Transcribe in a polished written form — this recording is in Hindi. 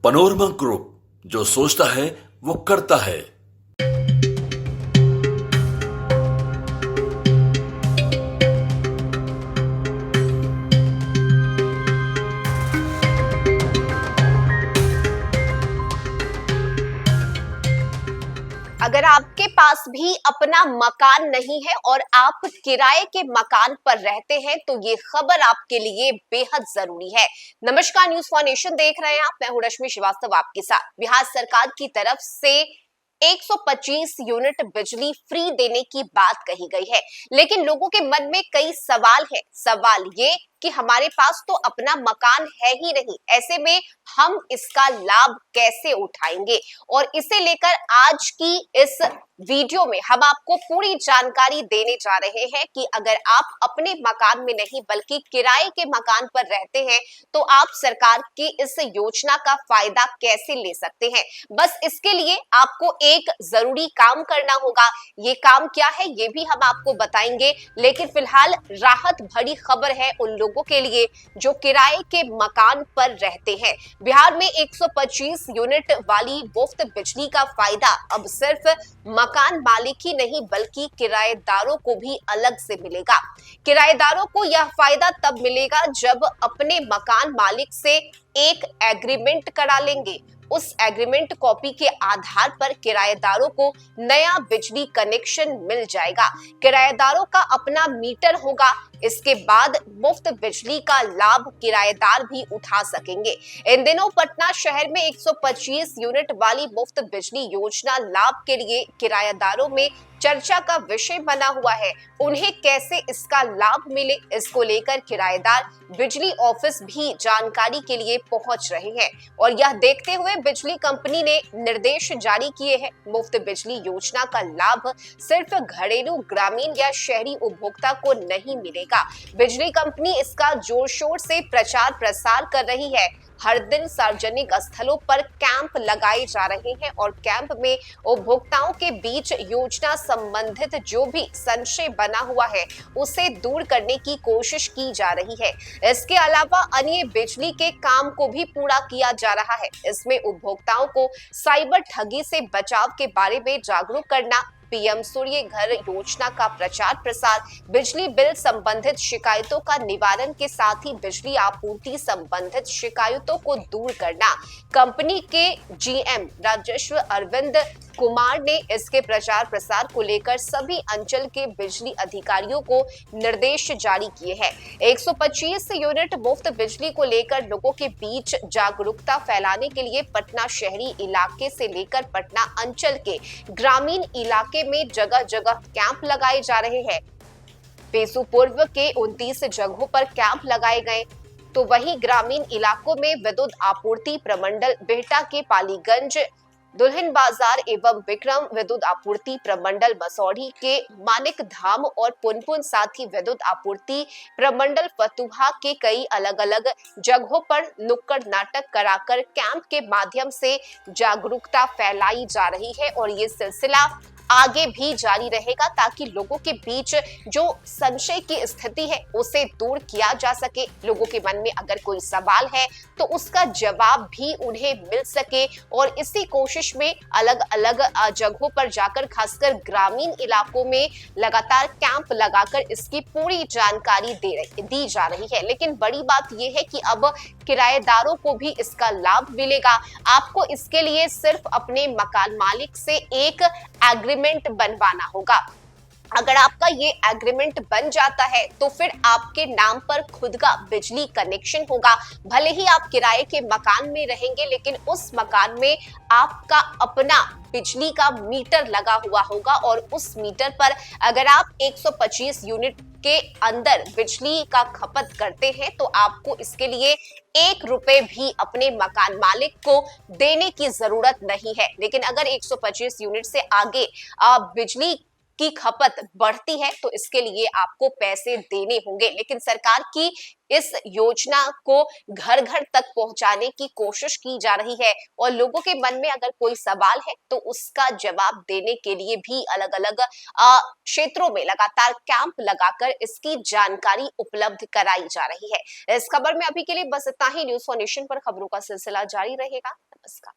पनोरमा ग्रुप, जो सोचता है वो करता है। अगर आपके पास भी अपना मकान नहीं है और आप किराए के मकान पर रहते हैं तो ये खबर आपके लिए बेहद जरूरी है। नमस्कार, न्यूज फॉर नेशन देख रहे हैं आप। मैं हूं रश्मि श्रीवास्तव आपके साथ। बिहार सरकार की तरफ से 125 यूनिट बिजली फ्री देने की बात कही गई है, लेकिन लोगों के मन में कई सवाल है। सवाल ये कि हमारे पास तो अपना मकान है ही नहीं, ऐसे में हम इसका लाभ कैसे उठाएंगे। और इसे लेकर आज की इस वीडियो में हम आपको पूरी जानकारी देने जा रहे हैं कि अगर आप अपने मकान में नहीं बल्कि किराए के मकान पर रहते हैं तो आप सरकार की इस योजना का फायदा कैसे ले सकते हैं। बस इसके लिए आपको एक जरूरी काम करना होगा। ये काम क्या है ये भी हम आपको बताएंगे, लेकिन फिलहाल राहत भरी खबर है उन लोगों के लिए जो किराए के मकान पर रहते हैं। बिहार में 125 यूनिट वाली मुफ्त बिजली का फायदा अब सिर्फ मकान मालिक ही नहीं बल्कि किराएदारों को भी अलग से मिलेगा। किराएदारों को यह फायदा तब मिलेगा जब अपने मकान मालिक से एक एग्रीमेंट करा लेंगे। उस एग्रीमेंट कॉपी के आधार पर किराएदारों को नया बिजली कनेक्शन मिल जाएगा। किराएदारों का अपना मीटर होगा। इसके बाद मुफ्त बिजली का लाभ किराएदार भी उठा सकेंगे। इन दिनों पटना शहर में 125 यूनिट वाली मुफ्त बिजली योजना लाभ के लिए किराएदारों में चर्चा का विषय बना हुआ है। उन्हें कैसे इसका लाभ मिले, इसको लेकर किराएदार बिजली ऑफिस भी जानकारी के लिए पहुंच रहे हैं। और यह देखते हुए बिजली कंपनी ने निर्देश जारी किए हैं। मुफ्त बिजली योजना का लाभ सिर्फ घरेलू, ग्रामीण या शहरी उपभोक्ता को नहीं मिलेगा। बिजली कंपनी इसका जोर शोर से प्रचार प्रसार कर रही है। हर दिन सार्वजनिक स्थलों पर कैंप लगाए जा रहे हैं और कैंप में उपभोक्ताओं के बीच योजना संबंधित जो भी संशय बना हुआ है उसे दूर करने की कोशिश की जा रही है। इसके अलावा अन्य बिजली के काम को भी पूरा किया जा रहा है। इसमें उपभोक्ताओं को साइबर ठगी से बचाव के बारे में जागरूक करना, पीएम सूर्य घर योजना का प्रचार प्रसार, बिजली बिल संबंधित शिकायतों का निवारण के साथ ही बिजली आपूर्ति संबंधित शिकायतों को दूर करना। कंपनी के जीएम राजस्व अरविंद कुमार ने इसके प्रचार प्रसार को लेकर सभी अंचल के बिजली अधिकारियों को निर्देश जारी किए हैं। 125 यूनिट मुफ्त बिजली को लेकर लोगों के बीच जागरूकता फैलाने के लिए पटना शहरी इलाके से लेकर पटना अंचल के ग्रामीण इलाके में जगह जगह कैंप लगाए जा रहे हैं। पेसू पूर्व के 29 जगहों पर कैंप लगाए गए, तो वहीं ग्रामीण इलाकों में विद्युत आपूर्ति प्रमंडल बिहटा के पालीगंज, दुल्हिन बाजार एवं विक्रम विद्युत आपूर्ति प्रमंडल मसौढ़ी के मानिक धाम और पुनपुन, साथ ही विद्युत आपूर्ति प्रमंडल फतुहा के कई अलग अलग जगहों पर नुक्कड़ नाटक कराकर कैंप के माध्यम से जागरूकता फैलाई जा रही है। और ये सिलसिला आगे भी जारी रहेगा ताकि लोगों के बीच जो संशय की स्थिति है उसे दूर किया जा सके। लोगों के मन में अगर कोई सवाल है तो उसका जवाब भी उन्हें मिल सके। और इसी कोशिश में अलग अलग जगहों पर जाकर, खासकर ग्रामीण इलाकों में लगातार कैंप लगाकर इसकी पूरी जानकारी दी जा रही है। लेकिन बड़ी बात यह है कि अब किराएदारों को भी इसका लाभ मिलेगा। आपको इसके लिए सिर्फ अपने मकान मालिक से एक एग्रीमेंट बनवाना होगा। अगर आपका ये एग्रीमेंट बन जाता है तो फिर आपके नाम पर खुद का बिजली कनेक्शन होगा। भले ही आप किराए के मकान में रहेंगे, लेकिन उस मकान में आपका अपना बिजली का मीटर लगा हुआ होगा और उस मीटर पर अगर आप 125 यूनिट के अंदर बिजली का खपत करते हैं तो आपको इसके लिए 1 रुपए भी अपने मकान मालिक को देने की जरूरत नहीं है। लेकिन अगर 125 यूनिट से आगे बिजली की खपत बढ़ती है तो इसके लिए आपको पैसे देने होंगे। लेकिन सरकार की इस योजना को घर घर तक पहुंचाने की कोशिश की जा रही है और लोगों के मन में अगर कोई सवाल है तो उसका जवाब देने के लिए भी अलग अलग क्षेत्रों में लगातार कैंप लगाकर इसकी जानकारी उपलब्ध कराई जा रही है। इस खबर में अभी के लिए बस इतना ही। न्यूज़ फॉर नेशन पर खबरों का सिलसिला जारी रहेगा। नमस्कार।